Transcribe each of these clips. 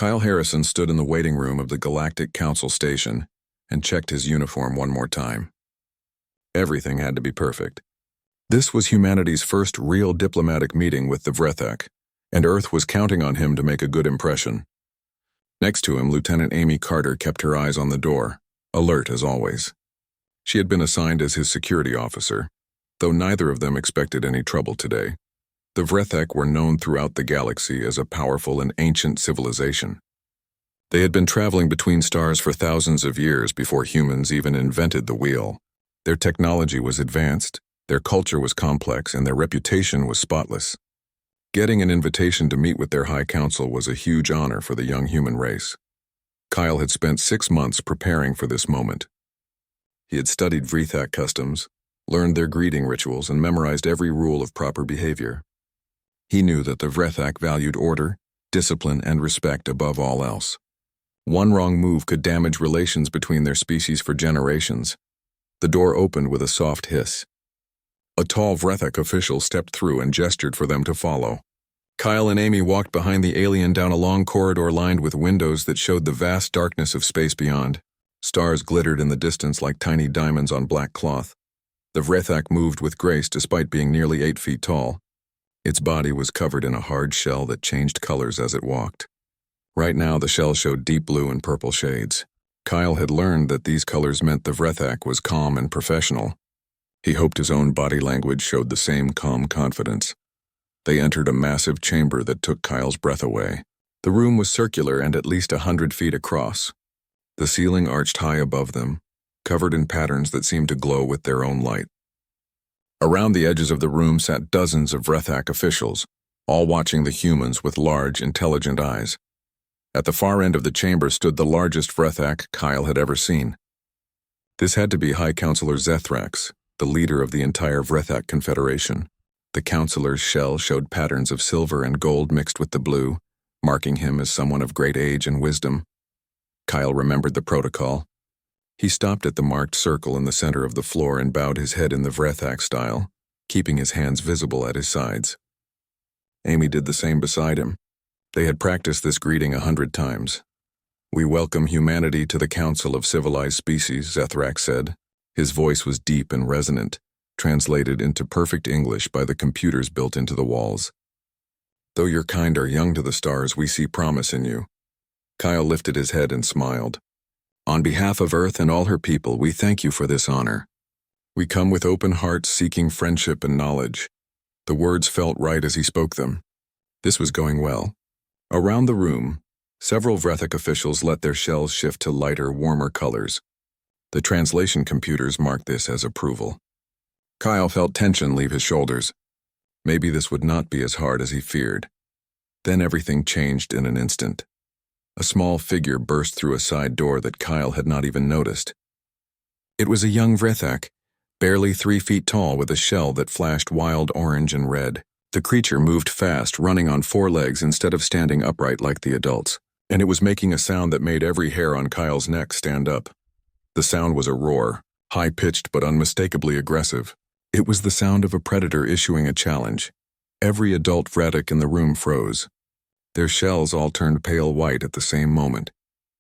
Kyle Harrison stood in the waiting room of the Galactic Council station and checked his uniform one more time. Everything had to be perfect. This was humanity's first real diplomatic meeting with the Vrethak, and Earth was counting on him to make a good impression. Next to him, Lieutenant Amy Carter kept her eyes on the door, alert as always. She had been assigned as his security officer, though neither of them expected any trouble today. The Vrethak were known throughout the galaxy as a powerful and ancient civilization. They had been traveling between stars for thousands of years before humans even invented the wheel. Their technology was advanced, their culture was complex, and their reputation was spotless. Getting an invitation to meet with their High Council was a huge honor for the young human race. Kyle had spent 6 months preparing for this moment. He had studied Vrethak customs, learned their greeting rituals, and memorized every rule of proper behavior. He knew that the Vrethak valued order, discipline, and respect above all else. One wrong move could damage relations between their species for generations. The door opened with a soft hiss. A tall Vrethak official stepped through and gestured for them to follow. Kyle and Amy walked behind the alien down a long corridor lined with windows that showed the vast darkness of space beyond. Stars glittered in the distance like tiny diamonds on black cloth. The Vrethak moved with grace despite being nearly 8 feet tall. Its body was covered in a hard shell that changed colors as it walked. Right now, the shell showed deep blue and purple shades. Kyle had learned that these colors meant the Vrethak was calm and professional. He hoped his own body language showed the same calm confidence. They entered a massive chamber that took Kyle's breath away. The room was circular and at least 100 feet across. The ceiling arched high above them, covered in patterns that seemed to glow with their own light. Around the edges of the room sat dozens of Vrethak officials, all watching the humans with large, intelligent eyes. At the far end of the chamber stood the largest Vrethak Kyle had ever seen. This had to be High Counselor Zethrax, the leader of the entire Vrethak Confederation. The counselor's shell showed patterns of silver and gold mixed with the blue, marking him as someone of great age and wisdom. Kyle remembered the protocol. He stopped at the marked circle in the center of the floor and bowed his head in the Vrethak style, keeping his hands visible at his sides. Amy did the same beside him. They had practiced this greeting 100 times. "We welcome humanity to the Council of Civilized Species," Zethrax said. His voice was deep and resonant, translated into perfect English by the computers built into the walls. "Though your kind are young to the stars, we see promise in you." Kyle lifted his head and smiled. "On behalf of Earth and all her people, we thank you for this honor. We come with open hearts seeking friendship and knowledge." The words felt right as he spoke them. This was going well. Around the room, several Vrethak officials let their shells shift to lighter, warmer colors. The translation computers marked this as approval. Kyle felt tension leave his shoulders. Maybe this would not be as hard as he feared. Then everything changed in an instant. A small figure burst through a side door that Kyle had not even noticed. It was a young Vrethak, barely 3 feet tall, with a shell that flashed wild orange and red. The creature moved fast, running on 4 legs instead of standing upright like the adults, and it was making a sound that made every hair on Kyle's neck stand up. The sound was a roar, high-pitched but unmistakably aggressive. It was the sound of a predator issuing a challenge. Every adult Vrethak in the room froze. Their shells all turned pale white at the same moment,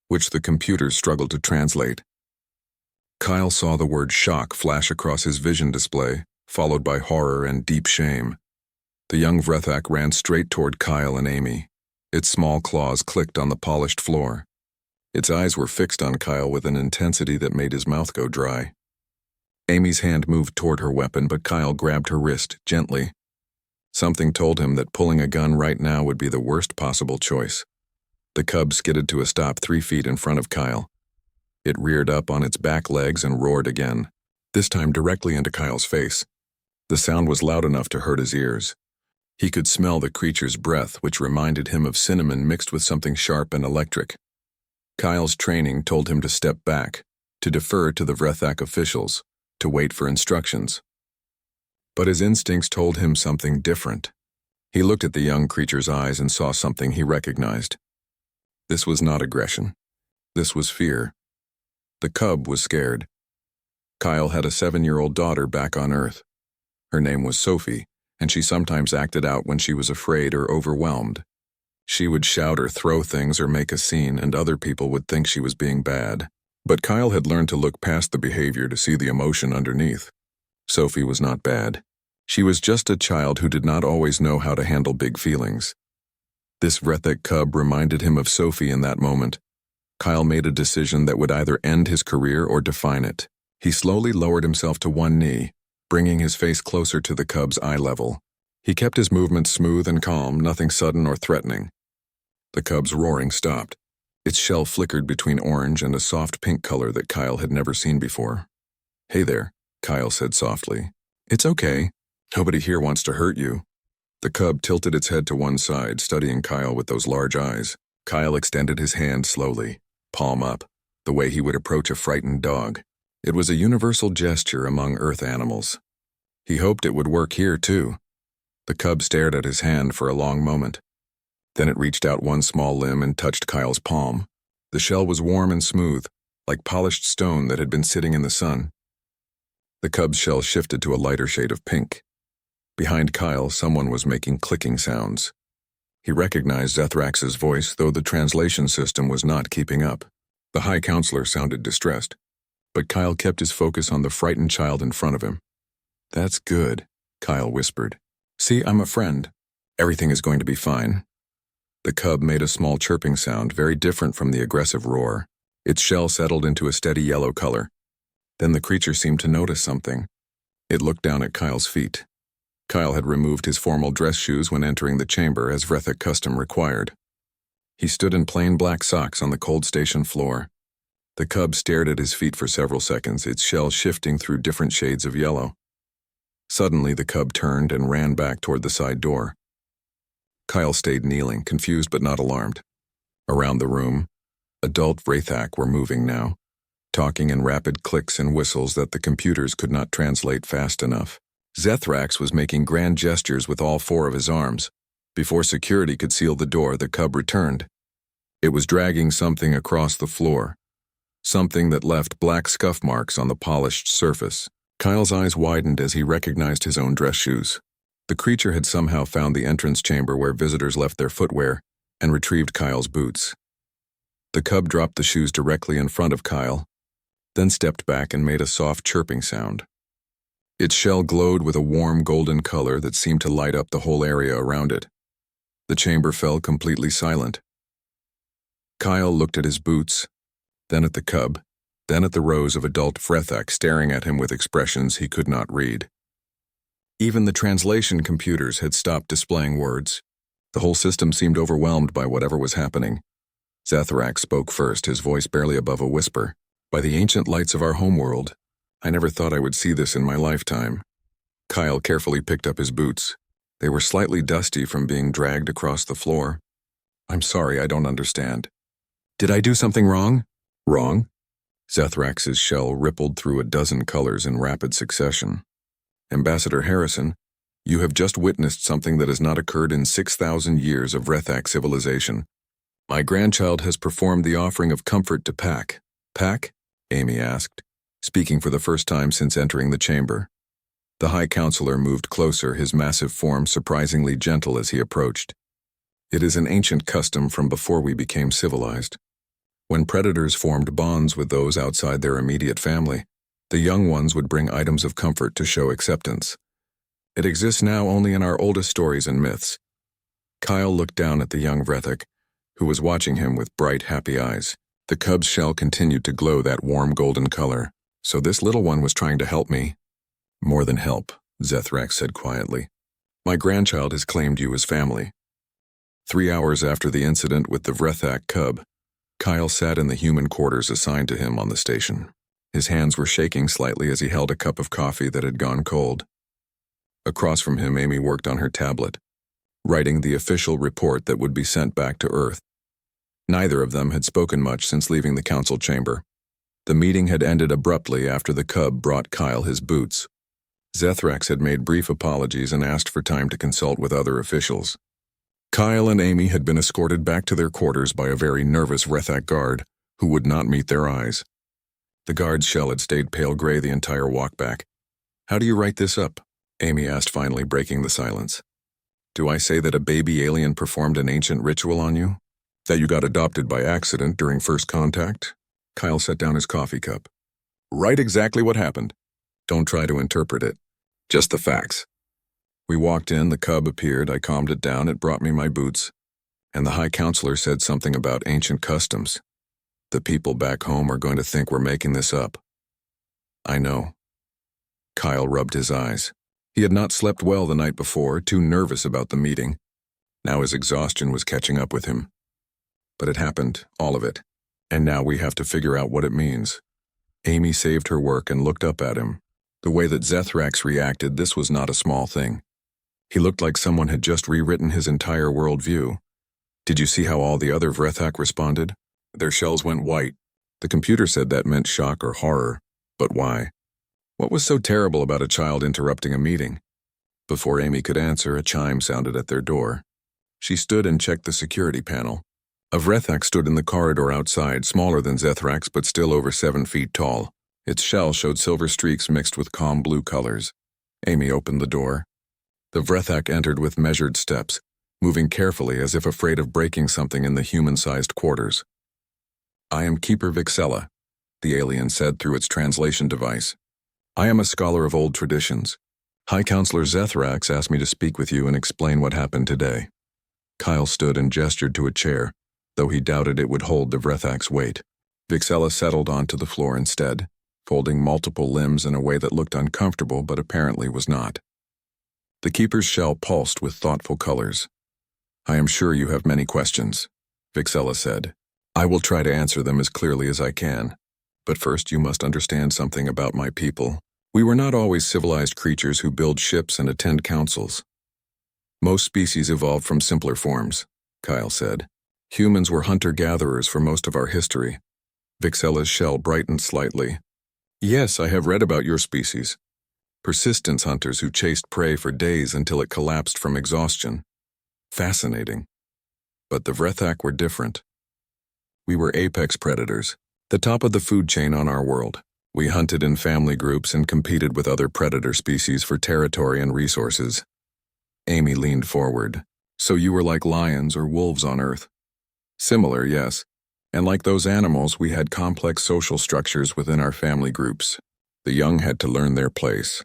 which the computers struggled to translate. Kyle saw the word shock flash across his vision display, followed by horror and deep shame. The young Vrethak ran straight toward Kyle and Amy. Its small claws clicked on the polished floor. Its eyes were fixed on Kyle with an intensity that made his mouth go dry. Amy's hand moved toward her weapon, but Kyle grabbed her wrist gently. Something told him that pulling a gun right now would be the worst possible choice. The cub skidded to a stop 3 feet in front of Kyle. It reared up on its back legs and roared again, this time directly into Kyle's face. The sound was loud enough to hurt his ears. He could smell the creature's breath, which reminded him of cinnamon mixed with something sharp and electric. Kyle's training told him to step back, to defer to the Vrethak officials, to wait for instructions. But his instincts told him something different. He looked at the young creature's eyes and saw something he recognized. This was not aggression. This was fear. The cub was scared. Kyle had a 7-year-old daughter back on Earth. Her name was Sophie, and she sometimes acted out when she was afraid or overwhelmed. She would shout or throw things or make a scene, and other people would think she was being bad. But Kyle had learned to look past the behavior to see the emotion underneath. Sophie was not bad. She was just a child who did not always know how to handle big feelings. This Vrethek cub reminded him of Sophie in that moment. Kyle made a decision that would either end his career or define it. He slowly lowered himself to one knee, bringing his face closer to the cub's eye level. He kept his movements smooth and calm, nothing sudden or threatening. The cub's roaring stopped. Its shell flickered between orange and a soft pink color that Kyle had never seen before. "Hey there," Kyle said softly. "It's okay. Nobody here wants to hurt you." The cub tilted its head to one side, studying Kyle with those large eyes. Kyle extended his hand slowly, palm up, the way he would approach a frightened dog. It was a universal gesture among Earth animals. He hoped it would work here, too. The cub stared at his hand for a long moment. Then it reached out one small limb and touched Kyle's palm. The shell was warm and smooth, like polished stone that had been sitting in the sun. The cub's shell shifted to a lighter shade of pink. Behind Kyle, someone was making clicking sounds. He recognized Zethrax's voice, though the translation system was not keeping up. The High Counselor sounded distressed, but Kyle kept his focus on the frightened child in front of him. "That's good," Kyle whispered. "See, I'm a friend. Everything is going to be fine." The cub made a small chirping sound, very different from the aggressive roar. Its shell settled into a steady yellow color. Then the creature seemed to notice something. It looked down at Kyle's feet. Kyle had removed his formal dress shoes when entering the chamber, as Vrethek custom required. He stood in plain black socks on the cold station floor. The cub stared at his feet for several seconds, its shell shifting through different shades of yellow. Suddenly, the cub turned and ran back toward the side door. Kyle stayed kneeling, confused but not alarmed. Around the room, adult Vrethak were moving now, talking in rapid clicks and whistles that the computers could not translate fast enough. Zethrax was making grand gestures with all four of his arms. Before security could seal the door, the cub returned. It was dragging something across the floor, something that left black scuff marks on the polished surface. Kyle's eyes widened as he recognized his own dress shoes. The creature had somehow found the entrance chamber where visitors left their footwear and retrieved Kyle's boots. The cub dropped the shoes directly in front of Kyle, then stepped back and made a soft chirping sound. Its shell glowed with a warm golden color that seemed to light up the whole area around it. The chamber fell completely silent. Kyle looked at his boots, then at the cub, then at the rows of adult Vrethak staring at him with expressions he could not read. Even the translation computers had stopped displaying words. The whole system seemed overwhelmed by whatever was happening. Zethrak spoke first, his voice barely above a whisper. "By the ancient lights of our homeworld, I never thought I would see this in my lifetime." Kyle carefully picked up his boots. They were slightly dusty from being dragged across the floor. "I'm sorry, I don't understand. Did I do something wrong?" "Wrong?" Zethrax's shell rippled through a dozen colors in rapid succession. "Ambassador Harrison, you have just witnessed something that has not occurred in 6,000 years of Vrethak civilization. My grandchild has performed the offering of comfort to Pack." "Pack?" Amy asked, speaking for the first time since entering the chamber. The High Counselor moved closer, his massive form surprisingly gentle as he approached. "It is an ancient custom from before we became civilized. When predators formed bonds with those outside their immediate family, the young ones would bring items of comfort to show acceptance. It exists now only in our oldest stories and myths." Kyle looked down at the young Vrethak, who was watching him with bright, happy eyes. The cub's shell continued to glow that warm golden color. "So this little one was trying to help me?" "More than help," Zethrax said quietly. "My grandchild has claimed you as family." 3 hours after the incident with the Vrethak cub, Kyle sat in the human quarters assigned to him on the station. His hands were shaking slightly as he held a cup of coffee that had gone cold. Across from him, Amy worked on her tablet, writing the official report that would be sent back to Earth. Neither of them had spoken much since leaving the council chamber. The meeting had ended abruptly after the cub brought Kyle his boots. Zethrax had made brief apologies and asked for time to consult with other officials. Kyle and Amy had been escorted back to their quarters by a very nervous Vrethak guard who would not meet their eyes. The guard's shell had stayed pale gray the entire walk back. "How do you write this up?" Amy asked, finally breaking the silence. Do I say that a baby alien performed an ancient ritual on you? That you got adopted by accident during first contact? Kyle set down his coffee cup. Write exactly what happened. Don't try to interpret it. Just the facts. We walked in, the cub appeared, I calmed it down, it brought me my boots. And the High Counselor said something about ancient customs. The people back home are going to think we're making this up. I know. Kyle rubbed his eyes. He had not slept well the night before, too nervous about the meeting. Now his exhaustion was catching up with him. But it happened, all of it. And now we have to figure out what it means. Amy saved her work and looked up at him. The way that Zethrax reacted, this was not a small thing. He looked like someone had just rewritten his entire worldview. Did you see how all the other Vrethak responded? Their shells went white. The computer said that meant shock or horror. But why? What was so terrible about a child interrupting a meeting? Before Amy could answer, a chime sounded at their door. She stood and checked the security panel. A Vrethak stood in the corridor outside, smaller than Zethrax but still over 7 feet tall. Its shell showed silver streaks mixed with calm blue colors. Amy opened the door. The Vrethak entered with measured steps, moving carefully as if afraid of breaking something in the human-sized quarters. I am Keeper Vixella, the alien said through its translation device. I am a scholar of old traditions. High Counselor Zethrax asked me to speak with you and explain what happened today. Kyle stood and gestured to a chair, though he doubted it would hold the Vrethak's weight. Vixella settled onto the floor instead, folding multiple limbs in a way that looked uncomfortable but apparently was not. The Keeper's shell pulsed with thoughtful colors. I am sure you have many questions, Vixella said. I will try to answer them as clearly as I can. But first you must understand something about my people. We were not always civilized creatures who build ships and attend councils. Most species evolved from simpler forms, Kyle said. Humans were hunter-gatherers for most of our history. Vixella's shell brightened slightly. Yes, I have read about your species. Persistence hunters who chased prey for days until it collapsed from exhaustion. Fascinating. But the Vrethak were different. We were apex predators, the top of the food chain on our world. We hunted in family groups and competed with other predator species for territory and resources. Amy leaned forward. So you were like lions or wolves on Earth? Similar, yes. And like those animals, we had complex social structures within our family groups. The young had to learn their place,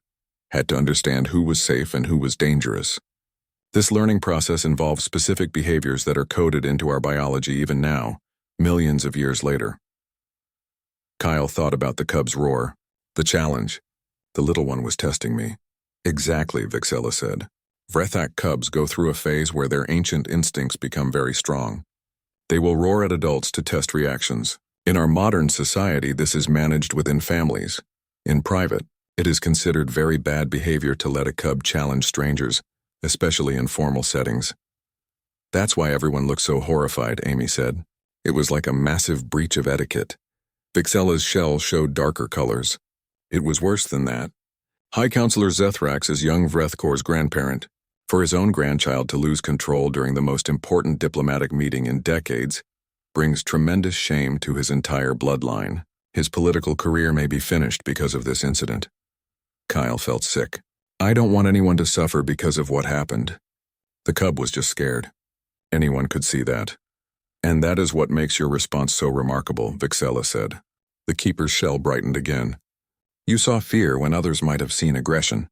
had to understand who was safe and who was dangerous. This learning process involves specific behaviors that are coded into our biology even now, millions of years later. Kyle thought about the cub's roar. The challenge. The little one was testing me. Exactly, Vixella said. Vrethak cubs go through a phase where their ancient instincts become very strong. They will roar at adults to test reactions. In our modern society, this is managed within families. In private, it is considered very bad behavior to let a cub challenge strangers, especially in formal settings. That's why everyone looked so horrified, Amy said. It was like a massive breach of etiquette. Vixella's shell showed darker colors. It was worse than that. High Counselor Zethrax is young Vrethkor's grandparent. For his own grandchild to lose control during the most important diplomatic meeting in decades brings tremendous shame to his entire bloodline. His political career may be finished because of this incident. Kyle felt sick. I don't want anyone to suffer because of what happened. The cub was just scared. Anyone could see that. And that is what makes your response so remarkable, Vixella said. The Keeper's shell brightened again. You saw fear when others might have seen aggression.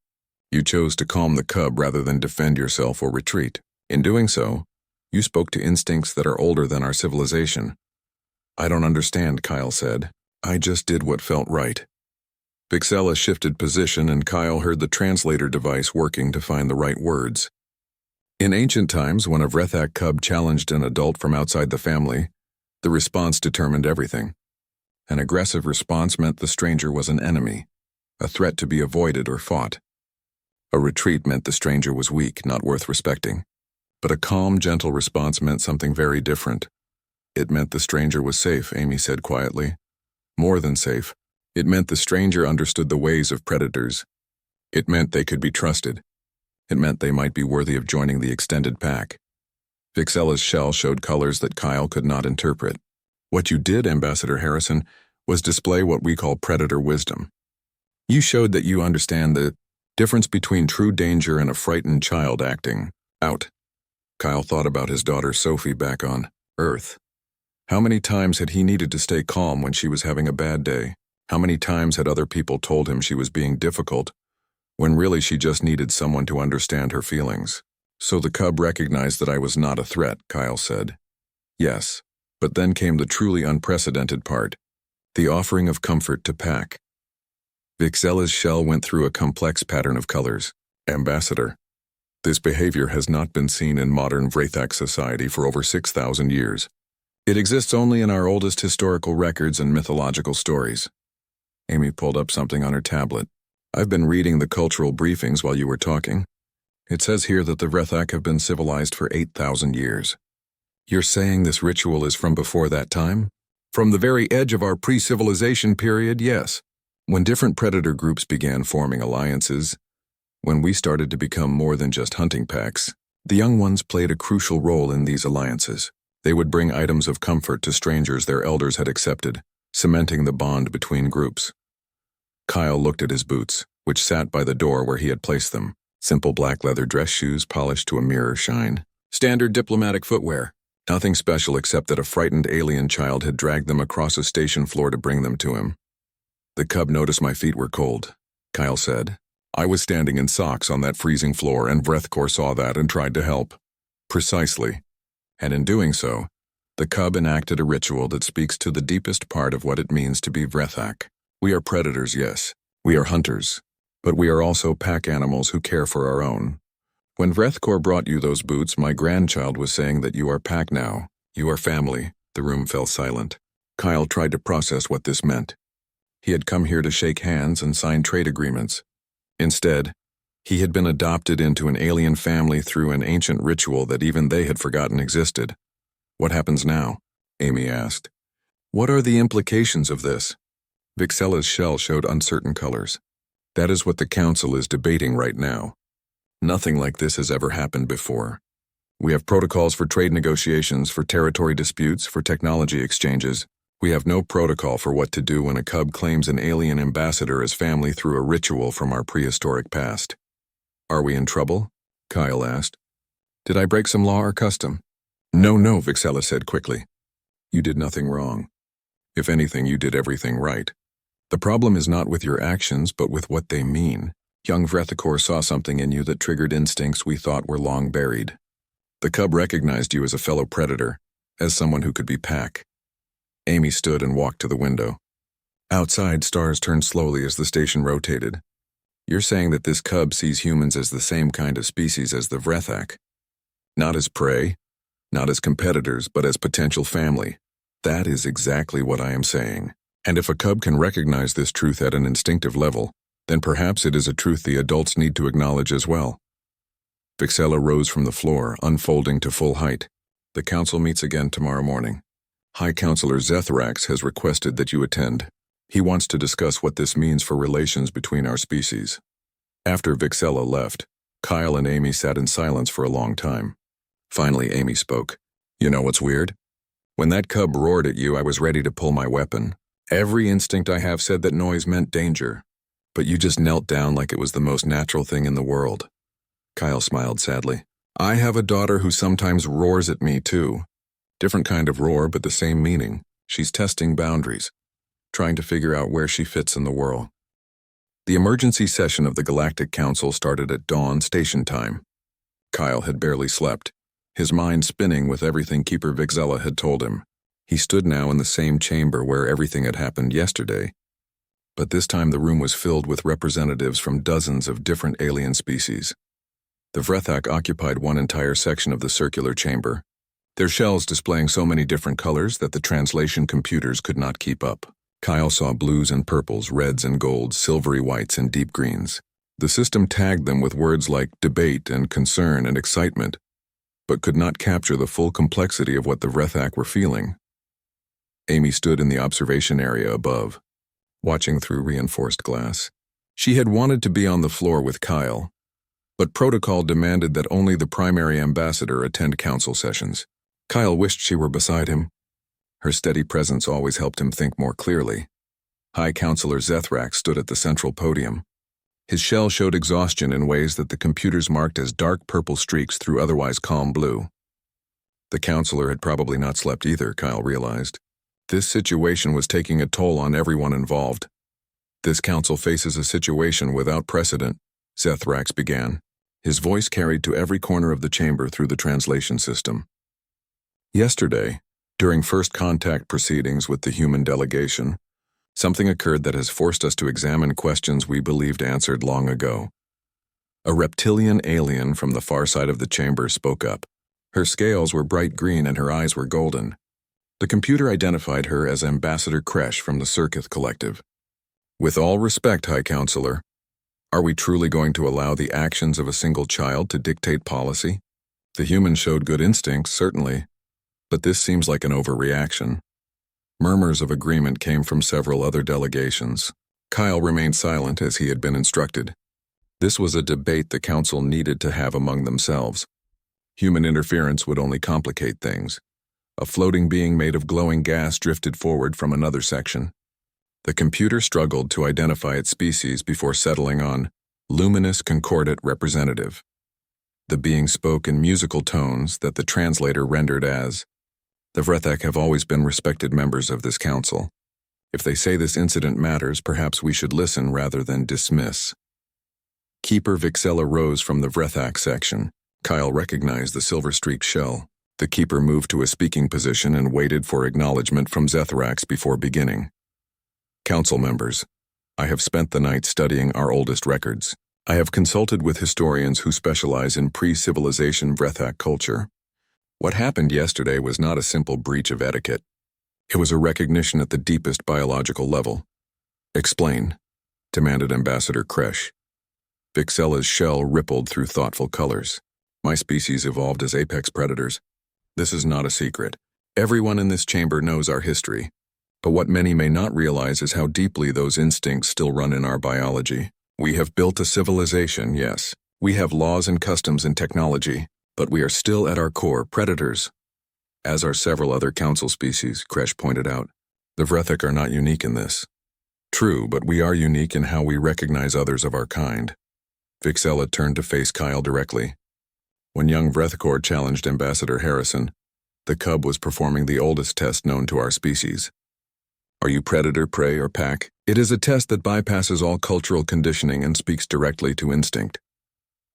You chose to calm the cub rather than defend yourself or retreat. In doing so, you spoke to instincts that are older than our civilization. I don't understand, Kyle said. I just did what felt right. Vixella shifted position and Kyle heard the translator device working to find the right words. In ancient times, when a Vrethak cub challenged an adult from outside the family, the response determined everything. An aggressive response meant the stranger was an enemy, a threat to be avoided or fought. A retreat meant the stranger was weak, not worth respecting. But a calm, gentle response meant something very different. It meant the stranger was safe, Amy said quietly. More than safe. It meant the stranger understood the ways of predators. It meant they could be trusted. It meant they might be worthy of joining the extended pack. Vixella's shell showed colors that Kyle could not interpret. What you did, Ambassador Harrison, was display what we call predator wisdom. You showed that you understand the difference between true danger and a frightened child acting. Out. Kyle thought about his daughter Sophie back on Earth. How many times had he needed to stay calm when she was having a bad day? How many times had other people told him she was being difficult, when really she just needed someone to understand her feelings? So the cub recognized that I was not a threat, Kyle said. Yes, but then came the truly unprecedented part, the offering of comfort to Pack. Vixella's shell went through a complex pattern of colors. Ambassador. This behavior has not been seen in modern Vrathak society for over 6,000 years. It exists only in our oldest historical records and mythological stories. Amy pulled up something on her tablet. I've been reading the cultural briefings while you were talking. It says here that the Vrathak have been civilized for 8,000 years. You're saying this ritual is from before that time? From the very edge of our pre-civilization period, yes. When different predator groups began forming alliances, when we started to become more than just hunting packs, the young ones played a crucial role in these alliances. They would bring items of comfort to strangers their elders had accepted, cementing the bond between groups. Kyle looked at his boots, which sat by the door where he had placed them. Simple black leather dress shoes polished to a mirror shine. Standard diplomatic footwear. Nothing special except that a frightened alien child had dragged them across a station floor to bring them to him. The cub noticed my feet were cold, Kyle said. I was standing in socks on that freezing floor and Vrethkor saw that and tried to help. Precisely. And in doing so, the cub enacted a ritual that speaks to the deepest part of what it means to be Vrathak. We are predators, yes. We are hunters. But we are also pack animals who care for our own. When Vrethkor brought you those boots, my grandchild was saying that you are pack now. You are family. The room fell silent. Kyle tried to process what this meant. He had come here to shake hands and sign trade agreements. Instead, he had been adopted into an alien family through an ancient ritual that even they had forgotten existed. What happens now? Amy asked. What are the implications of this? Vixella's shell showed uncertain colors. That is what the council is debating right now. Nothing like this has ever happened before. We have protocols for trade negotiations, for territory disputes, for technology exchanges. We have no protocol for what to do when a cub claims an alien ambassador as family through a ritual from our prehistoric past. Are we in trouble? Kyle asked. Did I break some law or custom? No, Vixella said quickly. You did nothing wrong. If anything, you did everything right. The problem is not with your actions, but with what they mean. Young Vrethkor saw something in you that triggered instincts we thought were long buried. The cub recognized you as a fellow predator, as someone who could be pack. Amy stood and walked to the window. Outside, stars turned slowly as the station rotated. You're saying that this cub sees humans as the same kind of species as the Vrathak. Not as prey, not as competitors, but as potential family. That is exactly what I am saying. And if a cub can recognize this truth at an instinctive level, then perhaps it is a truth the adults need to acknowledge as well. Vixella rose from the floor, unfolding to full height. The council meets again tomorrow morning. High Counselor Zethrax has requested that you attend. He wants to discuss what this means for relations between our species. After Vixella left, Kyle and Amy sat in silence for a long time. Finally, Amy spoke. You know what's weird? When that cub roared at you, I was ready to pull my weapon. Every instinct I have said that noise meant danger. But you just knelt down like it was the most natural thing in the world. Kyle smiled sadly. I have a daughter who sometimes roars at me, too. Different kind of roar, but the same meaning. She's testing boundaries, trying to figure out where she fits in the world. The emergency session of the Galactic Council started at dawn station time. Kyle had barely slept, his mind spinning with everything Keeper Vixella had told him. He stood now in the same chamber where everything had happened yesterday, but this time the room was filled with representatives from dozens of different alien species. The Vrathak occupied one entire section of the circular chamber, their shells displaying so many different colors that the translation computers could not keep up. Kyle saw blues and purples, reds and golds, silvery whites and deep greens. The system tagged them with words like debate and concern and excitement, but could not capture the full complexity of what the Vrathak were feeling. Amy stood in the observation area above, watching through reinforced glass. She had wanted to be on the floor with Kyle, but protocol demanded that only the primary ambassador attend council sessions. Kyle wished she were beside him. Her steady presence always helped him think more clearly. High Counselor Zethrax stood at the central podium. His shell showed exhaustion in ways that the computers marked as dark purple streaks through otherwise calm blue. The counselor had probably not slept either, Kyle realized. This situation was taking a toll on everyone involved. This council faces a situation without precedent, Zethrax began. His voice carried to every corner of the chamber through the translation system. Yesterday, during first contact proceedings with the human delegation, something occurred that has forced us to examine questions we believed answered long ago. A reptilian alien from the far side of the chamber spoke up. Her scales were bright green and her eyes were golden. The computer identified her as Ambassador Kresh from the Circuit Collective. With all respect, High Counselor, are we truly going to allow the actions of a single child to dictate policy? The humans showed good instincts, certainly, but this seems like an overreaction. Murmurs of agreement came from several other delegations. Kyle remained silent as he had been instructed. This was a debate the council needed to have among themselves. Human interference would only complicate things. A floating being made of glowing gas drifted forward from another section. The computer struggled to identify its species before settling on luminous concordate representative. The being spoke in musical tones that the translator rendered as, "The Vrethak have always been respected members of this council. If they say this incident matters, perhaps we should listen rather than dismiss." Keeper Vixella rose from the Vrethak section. Kyle recognized the silver-streaked shell. The keeper moved to a speaking position and waited for acknowledgement from Zethrax before beginning. Council members, I have spent the night studying our oldest records. I have consulted with historians who specialize in pre-civilization Vrethak culture. What happened yesterday was not a simple breach of etiquette. It was a recognition at the deepest biological level. Explain, demanded Ambassador Kresh. Vixella's shell rippled through thoughtful colors. My species evolved as apex predators. This is not a secret. Everyone in this chamber knows our history. But what many may not realize is how deeply those instincts still run in our biology. We have built a civilization, yes. We have laws and customs and technology, but we are still at our core predators. As are several other council species, Kresh pointed out. The Vrethak are not unique in this. True, but we are unique in how we recognize others of our kind. Vixella turned to face Kyle directly. When young Vrethakor challenged Ambassador Harrison, the cub was performing the oldest test known to our species. Are you predator, prey, or pack? It is a test that bypasses all cultural conditioning and speaks directly to instinct.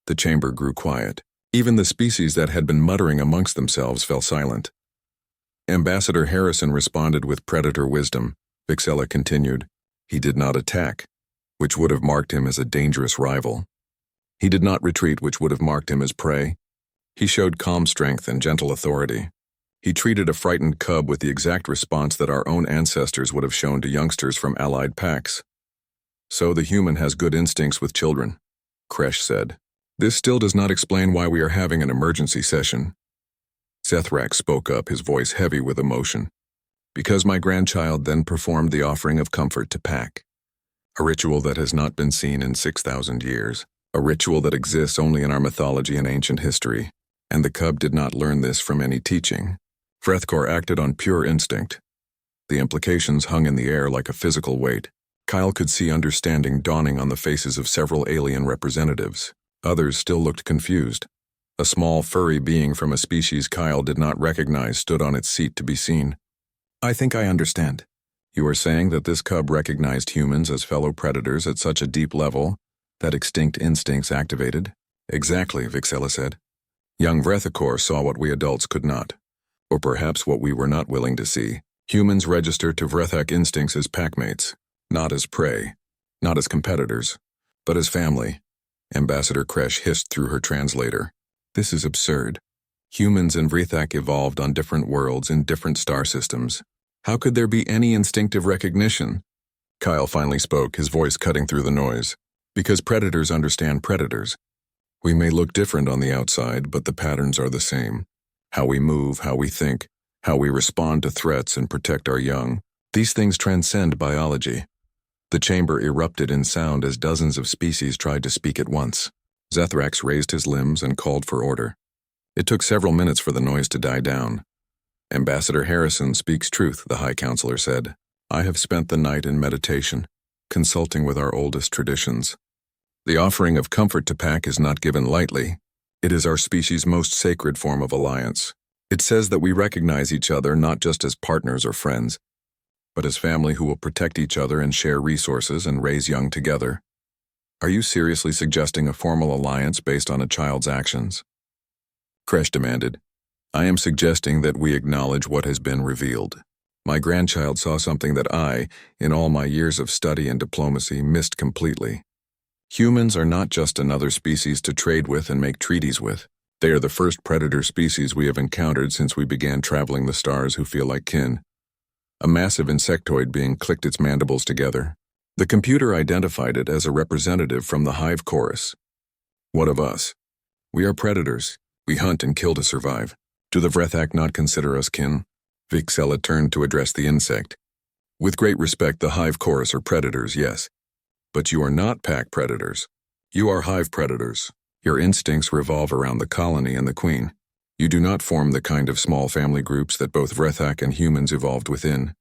The chamber grew quiet. Even the species that had been muttering amongst themselves fell silent. Ambassador Harrison responded with predator wisdom. Vixella continued. He did not attack, which would have marked him as a dangerous rival. He did not retreat, which would have marked him as prey. He showed calm strength and gentle authority. He treated a frightened cub with the exact response that our own ancestors would have shown to youngsters from allied packs. So the human has good instincts with children, Kresh said. This still does not explain why we are having an emergency session. Zethrax spoke up, his voice heavy with emotion. Because my grandchild then performed the offering of comfort to Pack. A ritual that has not been seen in 6,000 years. A ritual that exists only in our mythology and ancient history. And the cub did not learn this from any teaching. Vrethakor acted on pure instinct. The implications hung in the air like a physical weight. Kyle could see understanding dawning on the faces of several alien representatives. Others still looked confused. A small, furry being from a species Kyle did not recognize stood on its seat to be seen. I think I understand. You are saying that this cub recognized humans as fellow predators at such a deep level that extinct instincts activated? Exactly, Vixella said. Young Vrethakor saw what we adults could not. Or perhaps what we were not willing to see. Humans register to Vrethak instincts as packmates, not as prey, not as competitors, but as family. Ambassador Kresh hissed through her translator. This is absurd. Humans and Vrethak evolved on different worlds in different star systems. How could there be any instinctive recognition? Kyle finally spoke, his voice cutting through the noise. Because predators understand predators. We may look different on the outside, but the patterns are the same. How we move, how we think, how we respond to threats and protect our young. These things transcend biology. The chamber erupted in sound as dozens of species tried to speak at once. Zethrax raised his limbs and called for order. It took several minutes for the noise to die down. Ambassador Harrison speaks truth, the High Counselor said. I have spent the night in meditation, consulting with our oldest traditions. The offering of comfort to pack is not given lightly. It is our species' most sacred form of alliance. It says that we recognize each other not just as partners or friends, but as family who will protect each other and share resources and raise young together. Are you seriously suggesting a formal alliance based on a child's actions? Kresh demanded. I am suggesting that we acknowledge what has been revealed. My grandchild saw something that I, in all my years of study and diplomacy, missed completely. Humans are not just another species to trade with and make treaties with. They are the first predator species we have encountered since we began traveling the stars who feel like kin. A massive insectoid being clicked its mandibles together. The computer identified it as a representative from the hive chorus. What of us? We are predators. We hunt and kill to survive. Do the Vrethak not consider us kin? Vixella turned to address the insect. With great respect, the hive chorus are predators, yes. But you are not pack predators. You are hive predators. Your instincts revolve around the colony and the queen. You do not form the kind of small family groups that both Vrethak and humans evolved within.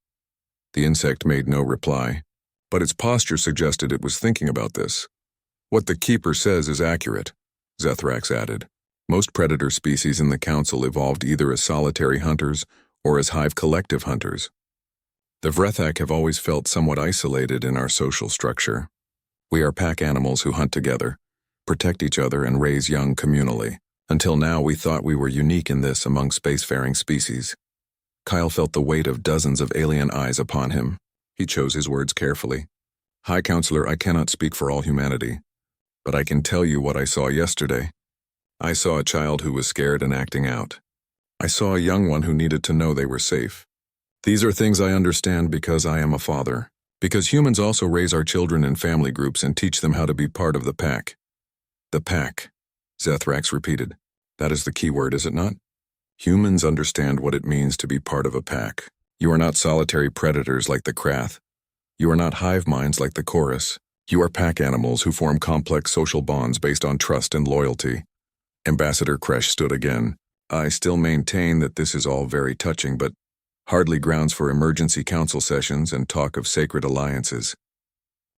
The insect made no reply, but its posture suggested it was thinking about this. What the keeper says is accurate, Zethrax added. Most predator species in the council evolved either as solitary hunters or as hive collective hunters. The Vrethak have always felt somewhat isolated in our social structure. We are pack animals who hunt together, protect each other, and raise young communally. Until now, we thought we were unique in this among spacefaring species. Kyle felt the weight of dozens of alien eyes upon him. He chose his words carefully. High Counselor, I cannot speak for all humanity, but I can tell you what I saw yesterday. I saw a child who was scared and acting out. I saw a young one who needed to know they were safe. These are things I understand because I am a father. Because humans also raise our children in family groups and teach them how to be part of the pack. The pack, Zethrax repeated. That is the key word, is it not? Humans understand what it means to be part of a pack. You are not solitary predators like the Krath. You are not hive minds like the chorus. You are pack animals who form complex social bonds based on trust and loyalty. Ambassador Kresh stood again. I still maintain that this is all very touching, but hardly grounds for emergency council sessions and talk of sacred alliances.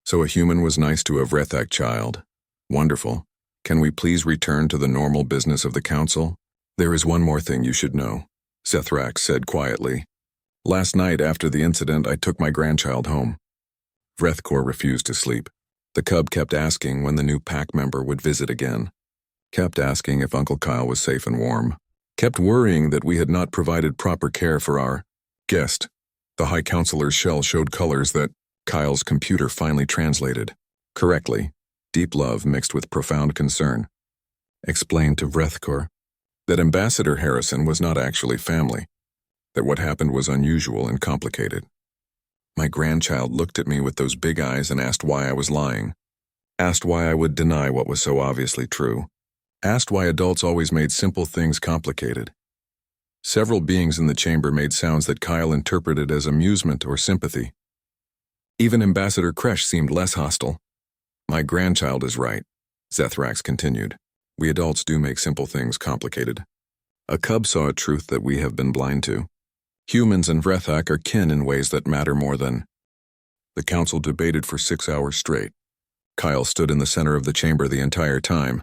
So a human was nice to a Vrethak child. Wonderful. Can we please return to the normal business of the council? There is one more thing you should know, Zethrax said quietly. Last night after the incident, I took my grandchild home. Vrethkor refused to sleep. The cub kept asking when the new pack member would visit again. Kept asking if Uncle Kyle was safe and warm. Kept worrying that we had not provided proper care for our guest. The High Counselor's shell showed colors that Kyle's computer finally translated. Correctly, deep love mixed with profound concern. Explained to Vrethkor that Ambassador Harrison was not actually family, that what happened was unusual and complicated. My grandchild looked at me with those big eyes and asked why I was lying. Asked why I would deny what was so obviously true. Asked why adults always made simple things complicated. Several beings in the chamber made sounds that Kyle interpreted as amusement or sympathy. Even Ambassador Kresh seemed less hostile. My grandchild is right, Zethrax continued. We adults do make simple things complicated. A cub saw a truth that we have been blind to. Humans and Vrethak are kin in ways that matter more than. The council debated for 6 hours straight. Kyle stood in the center of the chamber the entire time,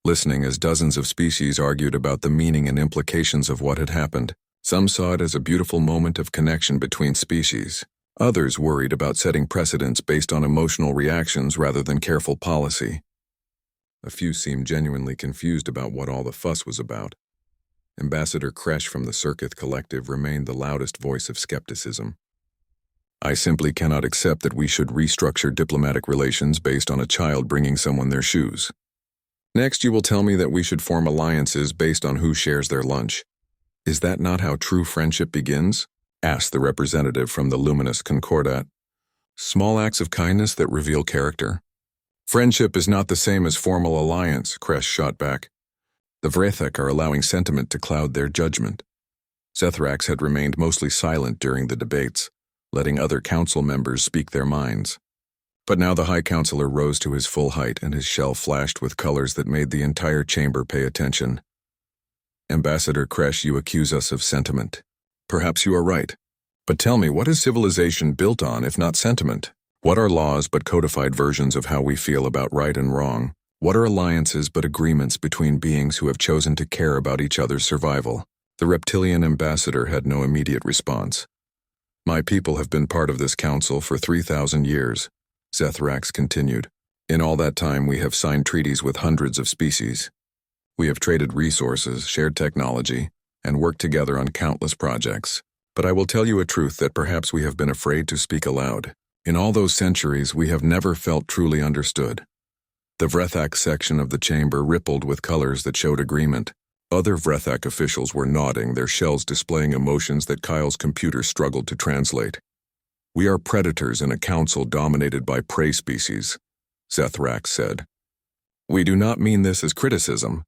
listening as dozens of species argued about the meaning and implications of what had happened. Some saw it as a beautiful moment of connection between species. Others worried about setting precedents based on emotional reactions rather than careful policy. A few seemed genuinely confused about what all the fuss was about. Ambassador Kresh from the Circuit Collective remained the loudest voice of skepticism. I simply cannot accept that we should restructure diplomatic relations based on a child bringing someone their shoes. Next, you will tell me that we should form alliances based on who shares their lunch. Is that not how true friendship begins? Asked the representative from the luminous Concordat. Small acts of kindness that reveal character. Friendship is not the same as formal alliance, Kresh shot back. The Vrethak are allowing sentiment to cloud their judgment. Zethrax had remained mostly silent during the debates, letting other council members speak their minds. But now the High Counselor rose to his full height and his shell flashed with colors that made the entire chamber pay attention. Ambassador Kresh, you accuse us of sentiment. Perhaps you are right. But tell me, what is civilization built on if not sentiment? What are laws but codified versions of how we feel about right and wrong? What are alliances but agreements between beings who have chosen to care about each other's survival? The reptilian ambassador had no immediate response. My people have been part of this council for 3,000 years, Zethrax continued. In all that time we have signed treaties with hundreds of species. We have traded resources, shared technology, and worked together on countless projects. But I will tell you a truth that perhaps we have been afraid to speak aloud. In all those centuries we have never felt truly understood. The Vrethak section of the chamber rippled with colors that showed agreement. Other Vrethak officials were nodding, their shells displaying emotions that Kyle's computer struggled to translate. We are predators in a council dominated by prey species, Zethrax said. We do not mean this as criticism.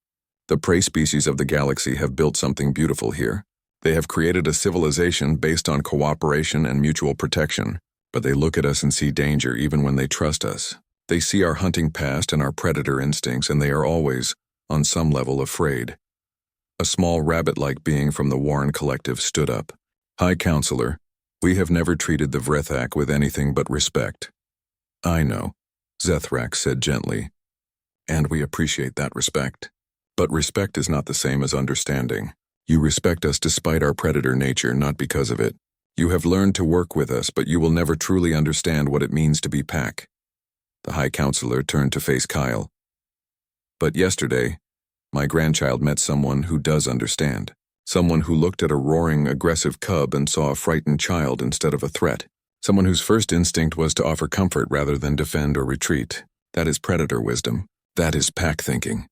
The prey species of the galaxy have built something beautiful here. They have created a civilization based on cooperation and mutual protection, but they look at us and see danger even when they trust us. They see our hunting past and our predator instincts, and they are always, on some level, afraid. A small rabbit-like being from the Warren Collective stood up. High Counselor, we have never treated the Vrethak with anything but respect. I know, Zethrax said gently, and we appreciate that respect. But respect is not the same as understanding. You respect us despite our predator nature, not because of it. You have learned to work with us, but you will never truly understand what it means to be pack. The High Counselor turned to face Kyle. But yesterday, my grandchild met someone who does understand. Someone who looked at a roaring, aggressive cub and saw a frightened child instead of a threat. Someone whose first instinct was to offer comfort rather than defend or retreat. That is predator wisdom. That is pack thinking.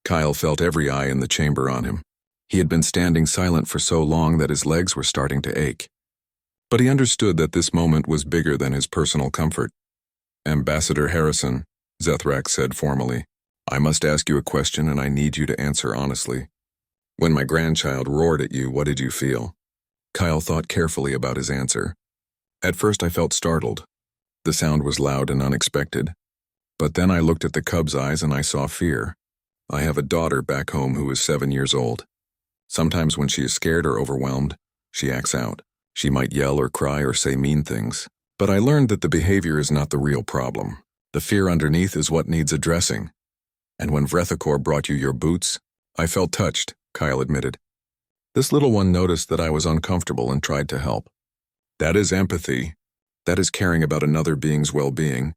Kyle felt every eye in the chamber on him. He had been standing silent for so long that his legs were starting to ache. But he understood that this moment was bigger than his personal comfort. Ambassador Harrison, Zethrax said formally, I must ask you a question and I need you to answer honestly. When my grandchild roared at you, what did you feel? Kyle thought carefully about his answer. At first I felt startled. The sound was loud and unexpected. But then I looked at the cub's eyes and I saw fear. I have a daughter back home who is 7 years old. Sometimes when she is scared or overwhelmed, she acts out. She might yell or cry or say mean things. But I learned that the behavior is not the real problem. The fear underneath is what needs addressing. And when Vrethakor brought you your boots, I felt touched, Kyle admitted. This little one noticed that I was uncomfortable and tried to help. That is empathy. That is caring about another being's well-being.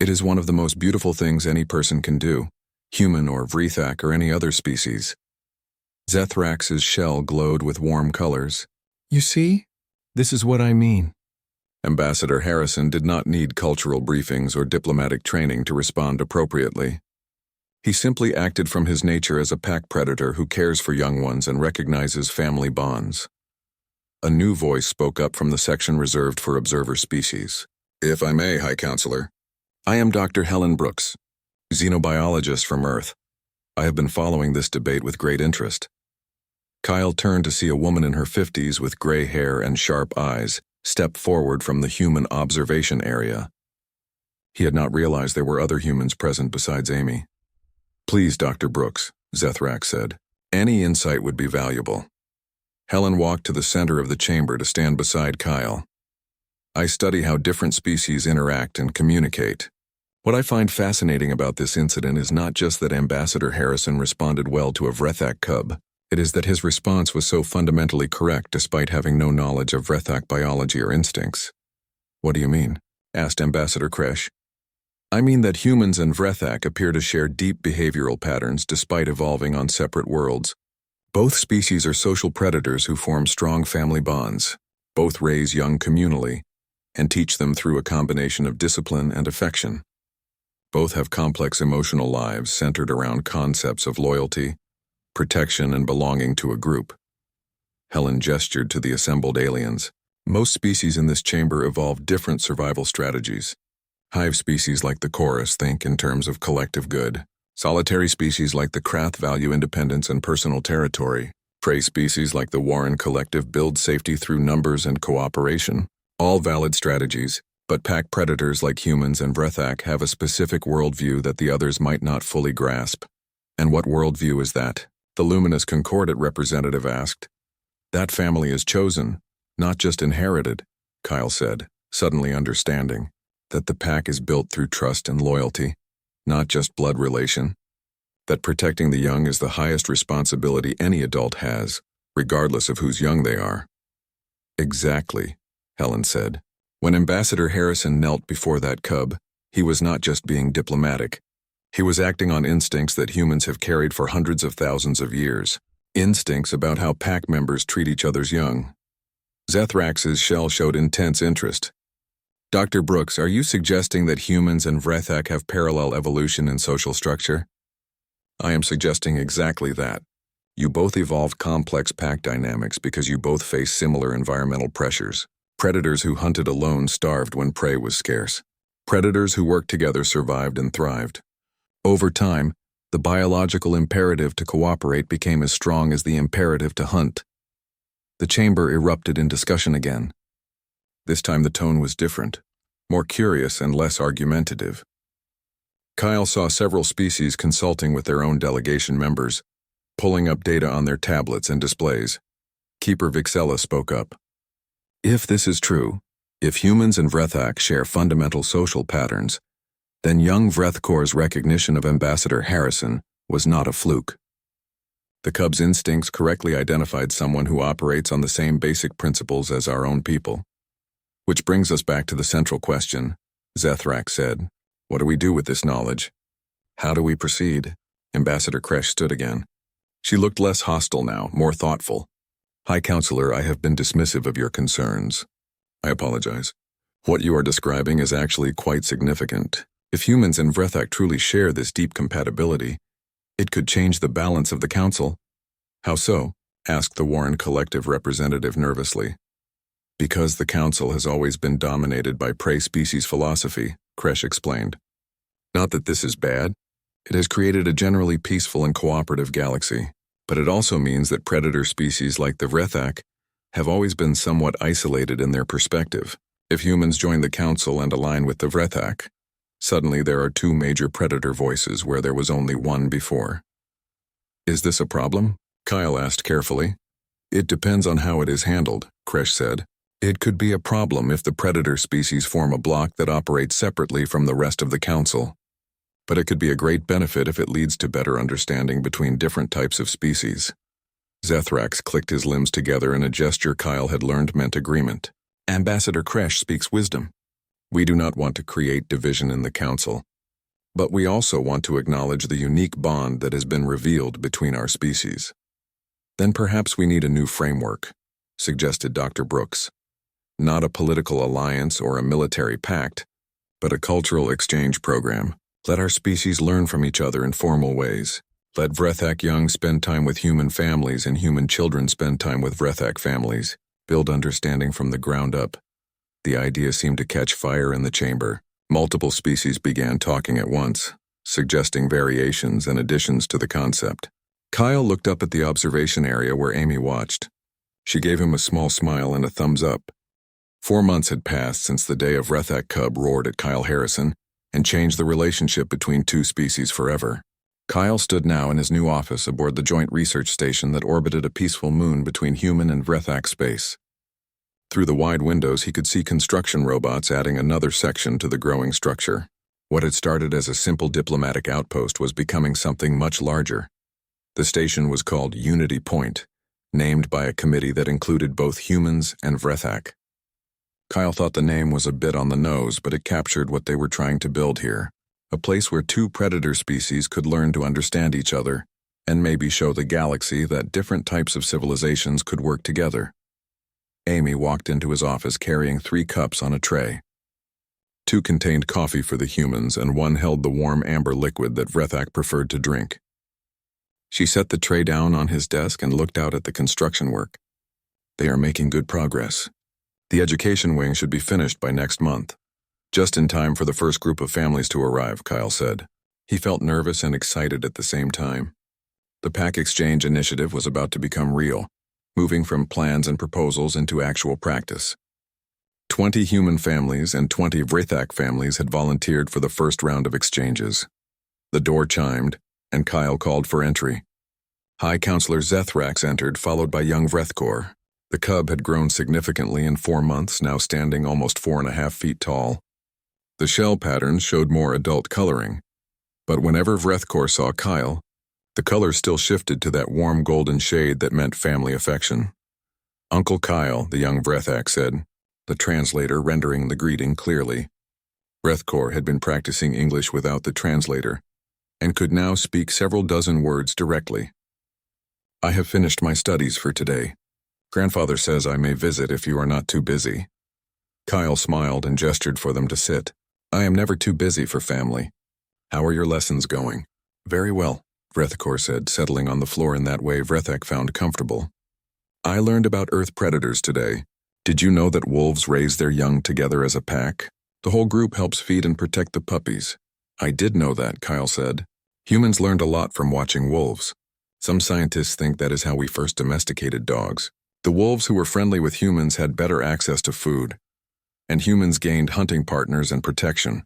It is one of the most beautiful things any person can do, human or Vrethak or any other species. Zethrax's shell glowed with warm colors. You see? This is what I mean. Ambassador Harrison did not need cultural briefings or diplomatic training to respond appropriately. He simply acted from his nature as a pack predator who cares for young ones and recognizes family bonds. A new voice spoke up from the section reserved for observer species. If I may, High Counselor, I am Dr. Helen Brooks, xenobiologist from Earth. I have been following this debate with great interest. Kyle turned to see a woman in her 50s with gray hair and sharp eyes step forward from the human observation area. He had not realized there were other humans present besides Amy. Please, Dr. Brooks, Zethrax said. Any insight would be valuable. Helen walked to the center of the chamber to stand beside Kyle. I study how different species interact and communicate. What I find fascinating about this incident is not just that Ambassador Harrison responded well to a Vrethak cub. It is that his response was so fundamentally correct despite having no knowledge of Vrethak biology or instincts. What do you mean? Asked Ambassador Kresh. I mean that humans and Vrethak appear to share deep behavioral patterns despite evolving on separate worlds. Both species are social predators who form strong family bonds. Both raise young communally and teach them through a combination of discipline and affection. Both have complex emotional lives centered around concepts of loyalty, protection, and belonging to a group. Helen gestured to the assembled aliens. Most species in this chamber evolve different survival strategies. Hive species like the chorus think in terms of collective good. Solitary species like the Krath value independence and personal territory. Prey species like the Warren Collective build safety through numbers and cooperation. All valid strategies, but pack predators like humans and Vrethak have a specific worldview that the others might not fully grasp. And what worldview is that? The Luminous Concordat representative asked. That family is chosen, not just inherited, Kyle said, suddenly understanding. That the pack is built through trust and loyalty, not just blood relation. That protecting the young is the highest responsibility any adult has, regardless of whose young they are. Exactly, Helen said. When Ambassador Harrison knelt before that cub, he was not just being diplomatic. He was acting on instincts that humans have carried for hundreds of thousands of years. Instincts about how pack members treat each other's young. Zethrax's shell showed intense interest. Dr. Brooks, are you suggesting that humans and Vrethak have parallel evolution in social structure? I am suggesting exactly that. You both evolved complex pack dynamics because you both face similar environmental pressures. Predators who hunted alone starved when prey was scarce. Predators who worked together survived and thrived. Over time, the biological imperative to cooperate became as strong as the imperative to hunt. The chamber erupted in discussion again. This time the tone was different, more curious and less argumentative. Kyle saw several species consulting with their own delegation members, pulling up data on their tablets and displays. Keeper Vixella spoke up. If this is true, if humans and Vrethak share fundamental social patterns, then young Vrethkor's recognition of Ambassador Harrison was not a fluke. The cub's instincts correctly identified someone who operates on the same basic principles as our own people. Which brings us back to the central question, Zethrak said. What do we do with this knowledge? How do we proceed? Ambassador Kresh stood again. She looked less hostile now, more thoughtful. High Counselor, I have been dismissive of your concerns. I apologize. What you are describing is actually quite significant. If humans and Vrethak truly share this deep compatibility, it could change the balance of the Council. How so? Asked the Warren Collective representative nervously. Because the Council has always been dominated by prey species philosophy, Kresh explained. Not that this is bad. It has created a generally peaceful and cooperative galaxy, but it also means that predator species like the Vrethak have always been somewhat isolated in their perspective. If humans join the Council and align with the Vrethak, suddenly there are two major predator voices where there was only one before. Is this a problem? Kyle asked carefully. It depends on how it is handled, Kresh said. It could be a problem if the predator species form a block that operates separately from the rest of the Council. But it could be a great benefit if it leads to better understanding between different types of species. Zethrax clicked his limbs together in a gesture Kyle had learned meant agreement. Ambassador Kresh speaks wisdom. We do not want to create division in the Council, but we also want to acknowledge the unique bond that has been revealed between our species. Then perhaps we need a new framework, suggested Dr. Brooks. Not a political alliance or a military pact, but a cultural exchange program. Let our species learn from each other in formal ways. Let Vrethak young spend time with human families and human children spend time with Vrethak families. Build understanding from the ground up. The idea seemed to catch fire in the chamber. Multiple species began talking at once, suggesting variations and additions to the concept. Kyle looked up at the observation area where Amy watched. She gave him a small smile and a thumbs up. 4 months had passed since the day of Vrethak cub roared at Kyle Harrison and changed the relationship between two species forever. Kyle stood now in his new office aboard the joint research station that orbited a peaceful moon between human and Vrethak space. Through the wide windows, he could see construction robots adding another section to the growing structure. What had started as a simple diplomatic outpost was becoming something much larger. The station was called Unity Point, named by a committee that included both humans and Vrethak. Kyle thought the name was a bit on the nose, but it captured what they were trying to build here. A place where two predator species could learn to understand each other, and maybe show the galaxy that different types of civilizations could work together. Amy walked into his office carrying 3 cups on a tray. 2 contained coffee for the humans, and 1 held the warm amber liquid that Vrethak preferred to drink. She set the tray down on his desk and looked out at the construction work. They are making good progress. The education wing should be finished by next month. Just in time for the first group of families to arrive, Kyle said. He felt nervous and excited at the same time. The pack exchange initiative was about to become real, moving from plans and proposals into actual practice. 20 human families and 20 Vrethak families had volunteered for the first round of exchanges. The door chimed, and Kyle called for entry. High Counselor Zethrax entered, followed by young Vrethkor. The cub had grown significantly in 4 months, now standing almost 4.5 feet tall. The shell patterns showed more adult coloring, but whenever Vrethkor saw Kyle, the color still shifted to that warm golden shade that meant family affection. "Uncle Kyle," the young Vrethak said, the translator rendering the greeting clearly. Vrethkor had been practicing English without the translator, and could now speak several dozen words directly. "I have finished my studies for today. Grandfather says I may visit if you are not too busy." Kyle smiled and gestured for them to sit. "I am never too busy for family. How are your lessons going?" "Very well," Vrethkor said, settling on the floor in that way Vrethak found comfortable. "I learned about Earth predators today. Did you know that wolves raise their young together as a pack? The whole group helps feed and protect the puppies." "I did know that," Kyle said. "Humans learned a lot from watching wolves. Some scientists think that is how we first domesticated dogs. The wolves who were friendly with humans had better access to food, and humans gained hunting partners and protection."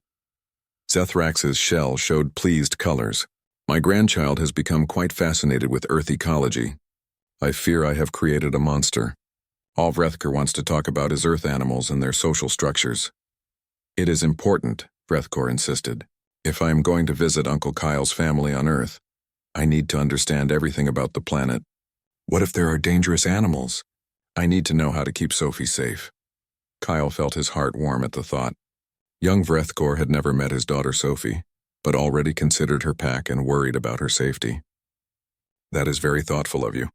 Zethrax's shell showed pleased colors. "My grandchild has become quite fascinated with Earth ecology. I fear I have created a monster. All Vrethkor wants to talk about is Earth animals and their social structures." "It is important," Vrethkor insisted. "If I am going to visit Uncle Kyle's family on Earth, I need to understand everything about the planet. What if there are dangerous animals? I need to know how to keep Sophie safe." Kyle felt his heart warm at the thought. Young Vrethkor had never met his daughter Sophie, but already considered her pack and worried about her safety. "That is very thoughtful of you.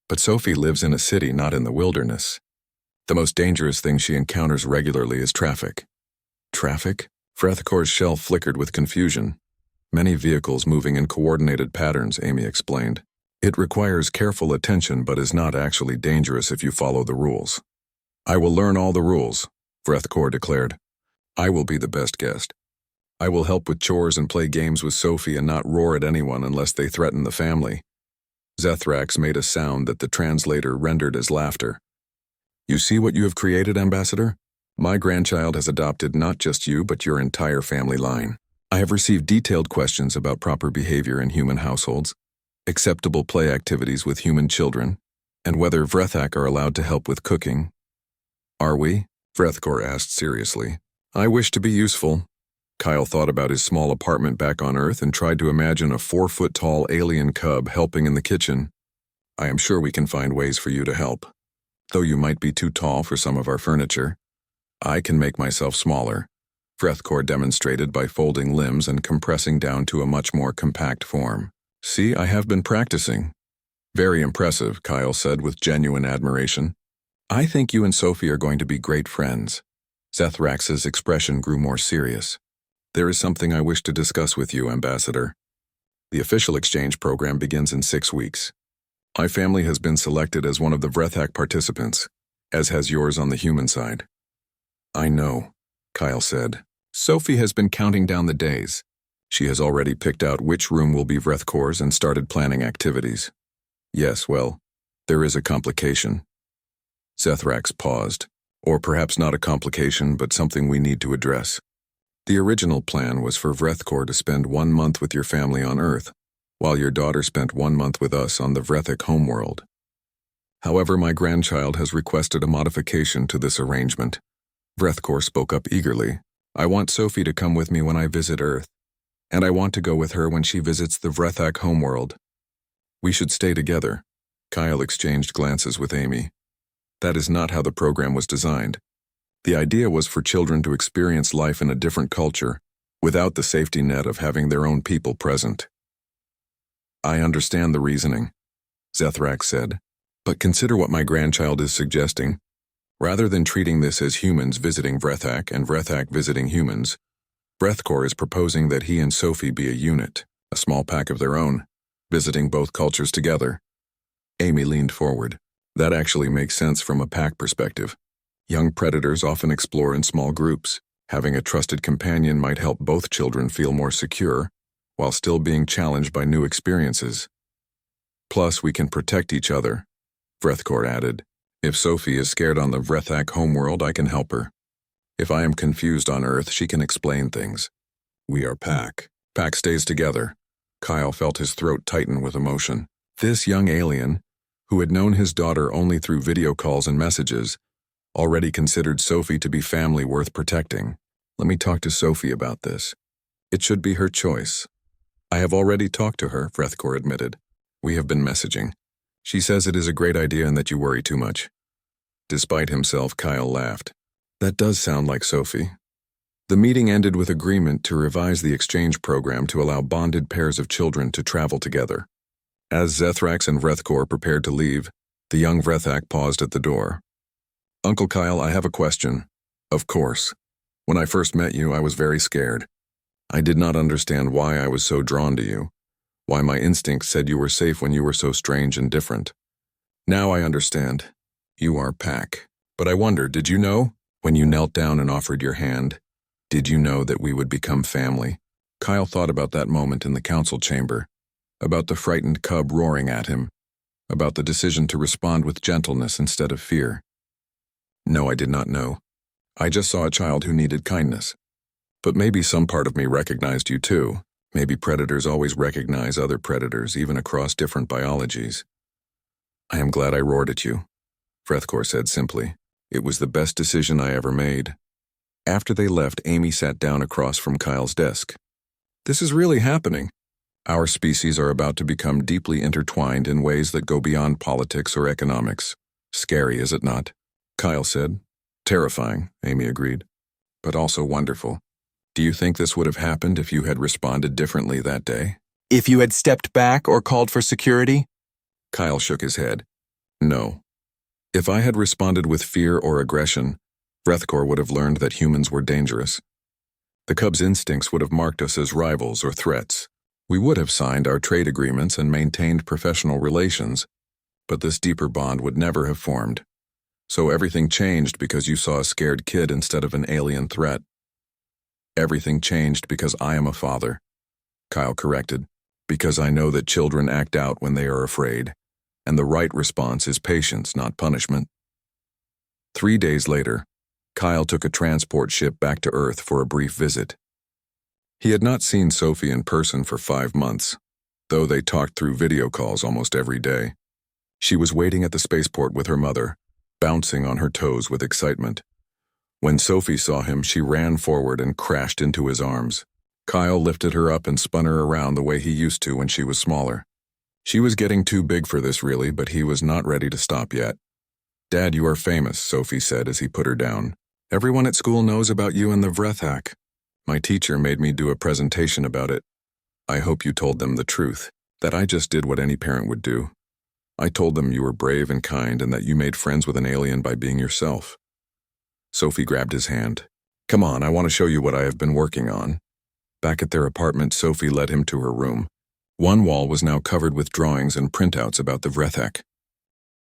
But Sophie lives in a city, not in the wilderness. The most dangerous thing she encounters regularly is traffic." "Traffic?" Vrethkor's shell flickered with confusion. "Many vehicles moving in coordinated patterns," Amy explained. "It requires careful attention but is not actually dangerous if you follow the rules." "I will learn all the rules," Vrethkor declared. "I will be the best guest. I will help with chores and play games with Sophie and not roar at anyone unless they threaten the family." Zethrax made a sound that the translator rendered as laughter. "You see what you have created, Ambassador? My grandchild has adopted not just you but your entire family line. I have received detailed questions about proper behavior in human households, acceptable play activities with human children, and whether Vrethak are allowed to help with cooking." "Are we?" Vrethkor asked seriously. "I wish to be useful." Kyle thought about his small apartment back on Earth and tried to imagine a 4-foot-tall alien cub helping in the kitchen. "I am sure we can find ways for you to help. Though you might be too tall for some of our furniture. I can make myself smaller," Vrethkor demonstrated by folding limbs and compressing down to a much more compact form. "See, I have been practicing." "Very impressive," Kyle said with genuine admiration. "I think you and Sophie are going to be great friends." Zethrax's expression grew more serious. "There is something I wish to discuss with you, Ambassador. The official exchange program begins in 6 weeks. My family has been selected as one of the Vrethak participants, as has yours on the human side." "I know," Kyle said. "Sophie has been counting down the days. She has already picked out which room will be Vrethkor's and started planning activities." "Yes, well, there is a complication." Zethrax paused. "Or perhaps not a complication, but something we need to address. The original plan was for Vrethkor to spend 1 month with your family on Earth, while your daughter spent 1 month with us on the Vrethak homeworld. However, my grandchild has requested a modification to this arrangement." Vrethkor spoke up eagerly. "I want Sophie to come with me when I visit Earth, and I want to go with her when she visits the Vrethak homeworld. We should stay together." Kyle exchanged glances with Amy. "That is not how the program was designed. The idea was for children to experience life in a different culture, without the safety net of having their own people present." "I understand the reasoning," Zethrax said, "but consider what my grandchild is suggesting. Rather than treating this as humans visiting Vrethak and Vrethak visiting humans, Vrethkor is proposing that he and Sophie be a unit, a small pack of their own, visiting both cultures together." Amy leaned forward. "That actually makes sense from a pack perspective. Young predators often explore in small groups. Having a trusted companion might help both children feel more secure, while still being challenged by new experiences. Plus, we can protect each other," Vrethkor added. "If Sophie is scared on the Vrethak homeworld, I can help her. If I am confused on Earth, she can explain things. We are pack. Pack stays together." Kyle felt his throat tighten with emotion. This young alien, who had known his daughter only through video calls and messages, already considered Sophie to be family worth protecting. Let me talk to Sophie about this. It should be her choice. I have already talked to her, Frethkor admitted. We have been messaging. She says it is a great idea and that you worry too much. Despite himself, Kyle laughed. That does sound like Sophie. The meeting ended with agreement to revise the exchange program to allow bonded pairs of children to travel together. As Zethrax and Vrethkor prepared to leave, the young Vrethak paused at the door. Uncle Kyle, I have a question. Of course. When I first met you, I was very scared. I did not understand why I was so drawn to you, why my instincts said you were safe when you were so strange and different. Now I understand. You are Pack. But I wonder, did you know, when you knelt down and offered your hand, did you know that we would become family? Kyle thought about that moment in the council chamber, about the frightened cub roaring at him, about the decision to respond with gentleness instead of fear. No, I did not know. I just saw a child who needed kindness. But maybe some part of me recognized you too. Maybe predators always recognize other predators, even across different biologies. I am glad I roared at you, Frethkor said simply. It was the best decision I ever made. After they left, Amy sat down across from Kyle's desk. This is really happening. Our species are about to become deeply intertwined in ways that go beyond politics or economics. Scary, is it not? Kyle said. Terrifying, Amy agreed. But also wonderful. Do you think this would have happened if you had responded differently that day? If you had stepped back or called for security? Kyle shook his head. No. If I had responded with fear or aggression, Vrethkor would have learned that humans were dangerous. The cub's instincts would have marked us as rivals or threats. We would have signed our trade agreements and maintained professional relations, but this deeper bond would never have formed. So everything changed because you saw a scared kid instead of an alien threat. Everything changed because I am a father, Kyle corrected, because I know that children act out when they are afraid, and the right response is patience, not punishment. 3 days later, Kyle took a transport ship back to Earth for a brief visit. He had not seen Sophie in person for 5 months, though they talked through video calls almost every day. She was waiting at the spaceport with her mother, bouncing on her toes with excitement. When Sophie saw him, she ran forward and crashed into his arms. Kyle lifted her up and spun her around the way he used to when she was smaller. She was getting too big for this really, but he was not ready to stop yet. Dad, you are famous, Sophie said as he put her down. Everyone at school knows about you and the Vrethak. My teacher made me do a presentation about it. I hope you told them the truth, that I just did what any parent would do. I told them you were brave and kind and that you made friends with an alien by being yourself. Sophie grabbed his hand. Come on, I want to show you what I have been working on. Back at their apartment, Sophie led him to her room. One wall was now covered with drawings and printouts about the Vrethak.